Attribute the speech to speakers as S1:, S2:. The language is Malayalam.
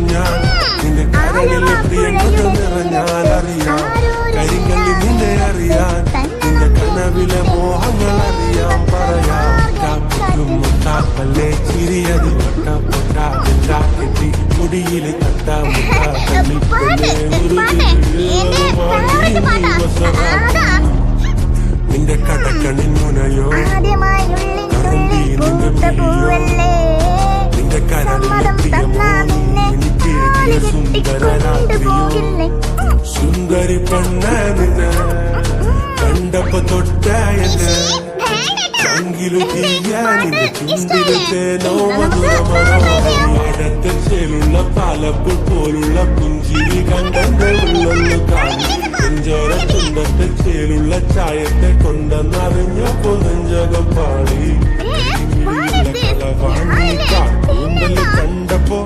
S1: ഞാൻ നിന്റെ കരളിലെ പ്രിയങ്ങൾ നിറഞ്ഞാൽ അറിയാം കരിങ്കല്ലി നിന്നെ അറിയാൻ നിന്റെ കനവിലെ മോഹങ്ങൾ അറിയാം പറയാം മുട്ടാപ്പല്ലേ ചിരിയത് കെട്ടി മുടിയിലെ തട്ടാമുട്ടാപ്പള്ളി നിന്റെ കടക്കണിൻ മുനയോ നിന്റെ കരളിലെ പ്രിയമോ എനിക്ക് സുന്ദര രാത്രിയോ സുന്ദരി പെണ്ണ നിന്നെ കണ്ടപ്പോ തൊട്ട എന്നെ ചങ്കിലു തീയ നിന്റെ ചുണ്ടിലെ തേനോ മധുരമടത്തെ ചേലുള്ള പാലപ്പൂൾ പോലുള്ള പുഞ്ചിരി കണ്ടെന്റെ ഉള്ളൊന്ന് കാണി നെഞ്ചോര തുണ്ടത്തെ ചേലുള്ള ചായത്തെ കൊണ്ടെന്നറിഞ്ഞപ്പോ നെഞ്ചകം പാടി കളവാണി കാട്ടുണ്ടല് കണ്ടപ്പോ